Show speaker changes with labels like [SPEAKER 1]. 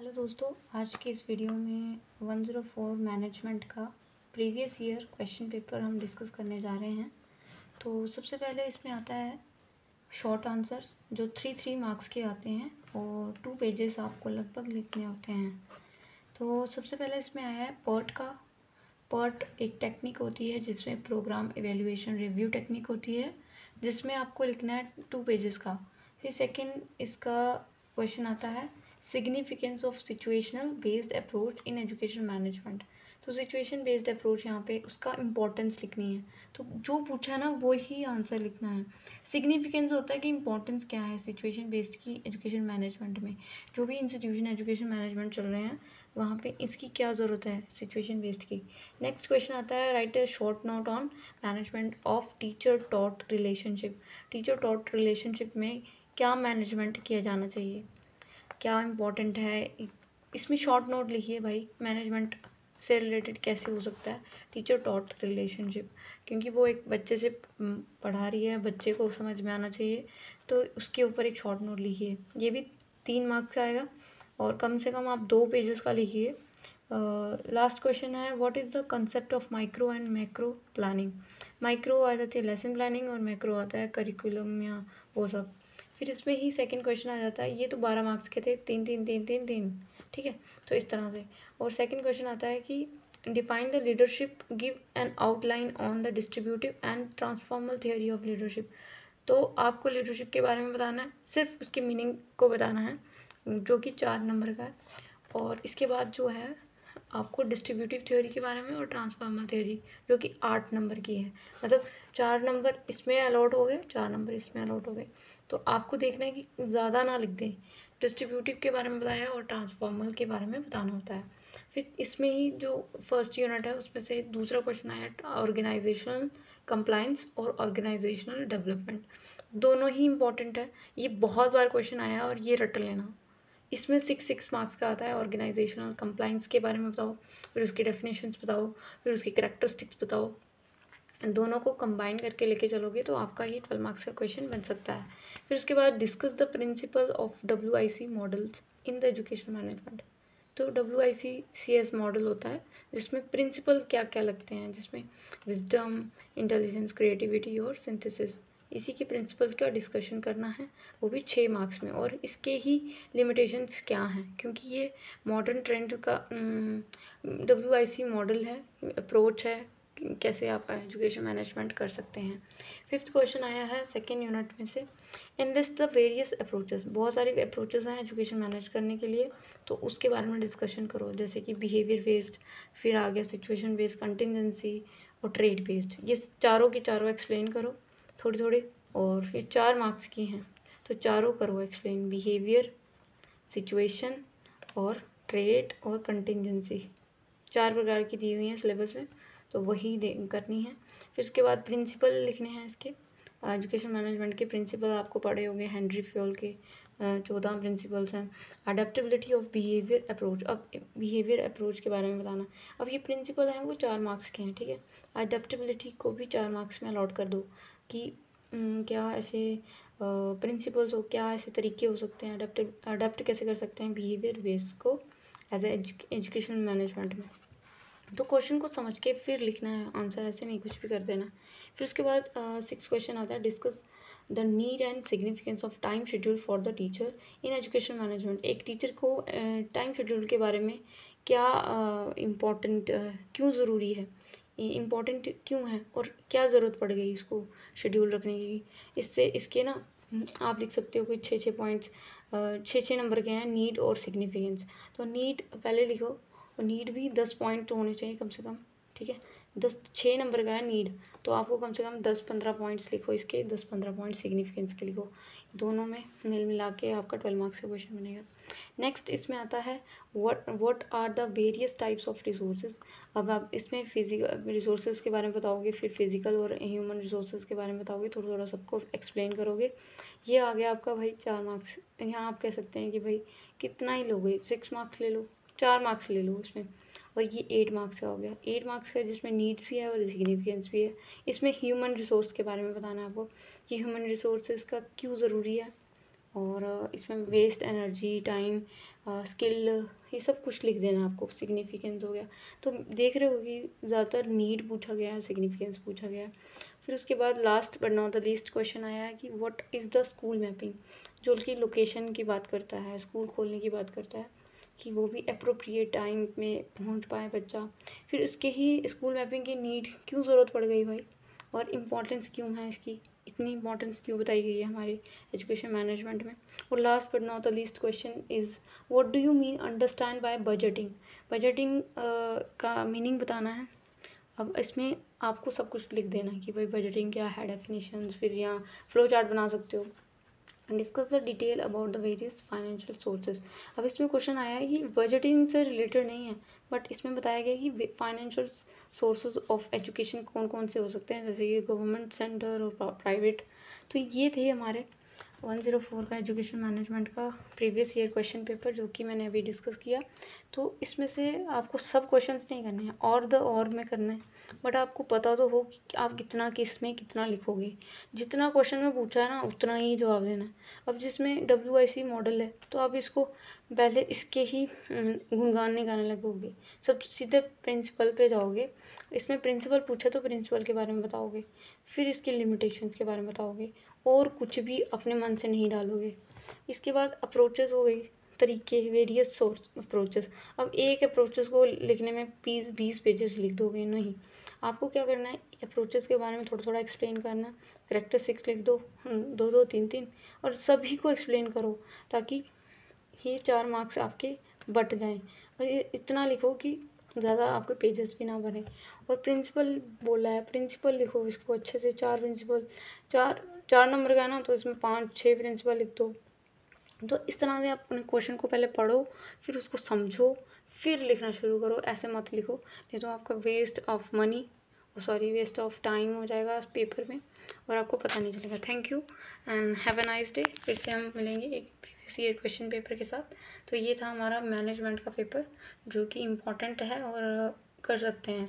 [SPEAKER 1] Hello दोस्तों, आज की इस वीडियो में 104 मैनेजमेंट का प्रीवियस ईयर क्वेश्चन पेपर हम डिस्कस करने जा रहे हैं। तो सबसे पहले इसमें आता है शॉर्ट आंसर्स जो 3 मार्क्स के आते हैं और 2 पेजेस आपको लगभग लिखने होते हैं। तो सबसे पहले इसमें आया है पर्ट का। पर्ट एक टेक्निक होती है जिसमें प्रोग्राम एवेल्यूएशन रिव्यू टेक्निक होती है, जिसमें आपको लिखना है 2 पेजेस का। फिर सेकंड इसका क्वेश्चन आता है significance of situational based approach in education management. तो सिचुएशन बेस्ड अप्रोच यहाँ पे उसका इम्पोर्टेंस लिखनी है। तो जो पूछा है ना वो ही आंसर लिखना है। सिग्निफिकेंस होता है कि इम्पोर्टेंस क्या है सिचुएशन बेस्ड की एजुकेशन मैनेजमेंट में। जो भी इंस्टीट्यूशन एजुकेशन मैनेजमेंट चल रहे हैं वहाँ पे इसकी क्या ज़रूरत है सिचुएशन बेस्ड की। नेक्स्ट क्वेश्चन आता है right A short note on management of teacher taught relationship. Teacher taught relationship में क्या मैनेजमेंट किया जाना चाहिए, क्या इम्पोर्टेंट है, इसमें शॉर्ट नोट लिखिए भाई। मैनेजमेंट से रिलेटेड कैसे हो सकता है टीचर टॉट रिलेशनशिप, क्योंकि वो एक बच्चे से पढ़ा रही है, बच्चे को समझ में आना चाहिए, तो उसके ऊपर एक शॉर्ट नोट लिखिए। ये भी 3 मार्क्स का आएगा और कम से कम आप 2 पेजेस का लिखिए। लास्ट क्वेश्चन है what is the concept of micro and macro planning. Micro आ जाती है लेसन प्लानिंग और मैक्रो आता है करिकुलम या वो सब। फिर इसमें ही सेकंड क्वेश्चन आ जाता है, ये तो 12 मार्क्स के थे, 3 ठीक है। तो इस तरह से और सेकंड क्वेश्चन आता है कि define the leadership, give an outline on the distributive and transformer theory of leadership. तो आपको लीडरशिप के बारे में बताना है, सिर्फ उसकी मीनिंग को बताना है, जो कि 4 नंबर का है। और इसके बाद जो है आपको डिस्ट्रीब्यूटिव थ्योरी के बारे में और ट्रांसफॉर्मल थ्योरी जो कि 8 नंबर की है। मतलब 4 नंबर इसमें अलॉट हो गए, 4 नंबर इसमें अलॉट हो गए। तो आपको देखना है कि ज़्यादा ना लिख दें। डिस्ट्रीब्यूटिव के बारे में बताया और ट्रांसफॉर्मल के बारे में बताना होता है। फिर इसमें ही जो फर्स्ट यूनिट है उसमें से दूसरा क्वेश्चन आया ऑर्गेनाइजेशनल कंप्लायंस और ऑर्गेनाइजेशनल डेवलपमेंट। दोनों ही इंपॉर्टेंट है, ये बहुत बार क्वेश्चन आया और ये रट लेना। इसमें 6 मार्क्स का आता है। ऑर्गेनाइजेशनल कंप्लायंस के बारे में बताओ, फिर उसकी डेफिनेशंस बताओ, फिर उसकी कैरेक्टरिस्टिक्स बताओ। दोनों को कंबाइन करके लेके चलोगे तो आपका ये 12 मार्क्स का क्वेश्चन बन सकता है। फिर उसके बाद discuss the principle of WIC models in the education management. तो WICCS मॉडल होता है जिसमें प्रिंसिपल क्या क्या लगते हैं, जिसमें विजडम, इंटेलिजेंस, क्रिएटिविटी और सिंथेसिस। इसी के प्रिंसिपल का डिस्कशन करना है, वो भी 6 मार्क्स में। और इसके ही लिमिटेशंस क्या हैं, क्योंकि ये मॉडर्न ट्रेंड का WIC मॉडल है, अप्रोच है, कैसे आप एजुकेशन मैनेजमेंट कर सकते हैं। 5th क्वेश्चन आया है सेकेंड यूनिट में से एनलिस्ट द वेरियस अप्रोचेस। बहुत सारी अप्रोचेस हैं एजुकेशन मैनेज करने के लिए, तो उसके बारे में डिस्कशन करो, जैसे कि बिहेवियर बेस्ड, फिर आ गया सिचुएशन बेस्ड, कंटिजेंसी और ट्रेड बेस्ड। ये चारों की चारों एक्सप्लेन करो थोड़ी थोड़ी, और फिर 4 मार्क्स की हैं तो चारों करो एक्सप्लेन, बिहेवियर, सिचुएशन और ट्रेड और कंटिजेंसी। 4 प्रकार की दी हुई हैं सिलेबस में, तो वही करनी है। फिर उसके बाद प्रिंसिपल लिखने हैं इसके। एजुकेशन मैनेजमेंट के प्रिंसिपल आपको पढ़े होंगे, हेनरी फ्योल के 14 प्रिंसिपल्स हैं। अडेप्टेबिलिटी ऑफ बिहेवियर अप्रोच, अब बिहेवियर अप्रोच के बारे में बताना। अब ये प्रिंसिपल हैं वो 4 मार्क्स के हैं, ठीक है। अडेप्टेबिलिटी को भी 4 मार्क्स में अलॉट कर दो कि क्या ऐसे प्रिंसिपल्स हो, क्या ऐसे तरीके हो सकते हैं, अडेप्ट कैसे कर सकते हैं बिहेवियर बेस्ड को एज ए एजुकेशन मैनेजमेंट में। तो क्वेश्चन को समझ के फिर लिखना है आंसर, ऐसे नहीं कुछ भी कर देना। फिर उसके बाद 6 क्वेश्चन आता है discuss the need and significance of time schedule for the teacher in education management. एक टीचर को टाइम शेड्यूल के बारे में क्या इम्पोर्टेंट, क्यों ज़रूरी है, इम्पोर्टेंट क्यों है और क्या ज़रूरत पड़ गई इसको शेड्यूल रखने की। इससे इसके ना आप लिख सकते हो कि 6 पॉइंट्स, 6 नंबर के हैं नीड और सिग्निफिकेंस। तो नीड पहले लिखो, और नीड भी 10 पॉइंट होने चाहिए कम से कम, ठीक है। 6 नंबर का है नीड, तो आपको कम से कम 10-15 पॉइंट्स लिखो इसके, 10-15 पॉइंट सिग्निफिकेंस के लिखो। दोनों में मिल मिला के आपका 12 मार्क्स का क्वेश्चन बनेगा। नेक्स्ट इसमें आता है what are the various types of resources. अब आप इसमें फिजिकल रिसोर्सेज के बारे में बताओगे, फिर फिजिकल और ह्यूमन रिसोर्सेज के बारे में बताओगे, थोड़ा थोड़ा सबको एक्सप्लेन करोगे। ये आ गया आपका भाई 4 मार्क्स। यहाँ आप कह सकते हैं कि भाई कितना ही लोगे, 6 मार्क्स ले लो, 4 मार्क्स ले लो इसमें, और ये 8 मार्क्स का हो गया। 8 मार्क्स का जिसमें नीड भी है और सिग्निफिकेंस भी है। इसमें ह्यूमन रिसोर्स के बारे में बताना है आपको कि ह्यूमन रिसोर्सेज का क्यों ज़रूरी है, और इसमें वेस्ट एनर्जी, टाइम, स्किल, ये सब कुछ लिख देना आपको। सिग्निफिकेंस हो गया, तो देख रहे हो कि ज़्यादातर नीड पूछा गया है, सिग्निफिकेंस पूछा गया है। फिर उसके बाद last but not the least question आया है कि what is the school mapping, जो कि लोकेशन की बात करता है, स्कूल खोलने की बात करता है कि वो भी अप्रोप्रिएट टाइम में पहुंच पाए बच्चा। फिर इसके ही स्कूल मैपिंग की नीड क्यों ज़रूरत पड़ गई भाई, और इम्पॉर्टेंस क्यों है इसकी, इतनी इंपॉर्टेंस क्यों बताई गई है हमारे एजुकेशन मैनेजमेंट में। और last but not the least question is what do you mean understand by budgeting. Budgeting का मीनिंग बताना है। अब इसमें आपको सब कुछ लिख देना है कि भाई बजटिंग क्या है, डेफिनेशंस, फिर यहाँ फ्लो चार्ट बना सकते हो। Discuss the detail about the various financial sources. अब इसमें क्वेश्चन आया है कि बजटिंग से रिलेटेड नहीं है, बट इसमें बताया गया कि फाइनेंशियल सोर्सेज ऑफ एजुकेशन कौन कौन से हो सकते हैं, जैसे कि गवर्नमेंट, सेंटर और प्राइवेट। तो ये थे हमारे 104 का एजुकेशन मैनेजमेंट का प्रीवियस ईयर क्वेश्चन पेपर, जो कि मैंने अभी डिस्कस किया। तो इसमें से आपको सब क्वेश्चंस नहीं करने हैं, और में करना है, बट आपको पता तो हो कि आप कितना किस में कितना लिखोगे। जितना क्वेश्चन में पूछा है ना उतना ही जवाब देना है। अब जिसमें WIC मॉडल है तो आप इसको पहले इसके ही गुणगान नहीं गाने लगोगे, सब सीधे प्रिंसिपल पे जाओगे। इसमें प्रिंसिपल पूछा तो प्रिंसिपल के बारे में बताओगे, फिर इसके लिमिटेशंस के बारे में बताओगे, और कुछ भी अपने मन से नहीं डालोगे। इसके बाद अप्रोचेस हो गई, तरीके, वेरियस सोर्स अप्रोचेस। अब एक अप्रोचेस को लिखने में 20 पेजेस लिख दोगे नहीं, आपको क्या करना है, अप्रोचेस के बारे में थोड़ा थोड़ा एक्सप्लेन करना। कैरेक्टरिस्टिक्स लिख दो, 2 3 3, और सभी को एक्सप्लेन करो, ताकि ये 4 मार्क्स आपके बट जाएं। और ये इतना लिखो कि ज़्यादा आपके पेजेस भी ना भरें। और प्रिंसिपल बोला है, प्रिंसिपल लिखो इसको अच्छे से, 4 प्रिंसिपल, 4 नंबर का है ना, तो इसमें 5-6 प्रिंसिपल लिख दो। तो इस तरह से आप अपने क्वेश्चन को पहले पढ़ो, फिर उसको समझो, फिर लिखना शुरू करो। ऐसे मत लिखो, नहीं तो आपका वेस्ट ऑफ टाइम हो जाएगा इस पेपर में, और आपको पता नहीं चलेगा। Thank you and have a nice day. फिर से हम मिलेंगे एक प्रीवियस ईयर क्वेश्चन पेपर के साथ। तो ये था हमारा मैनेजमेंट का पेपर, जो कि इम्पॉर्टेंट है और कर सकते हैं।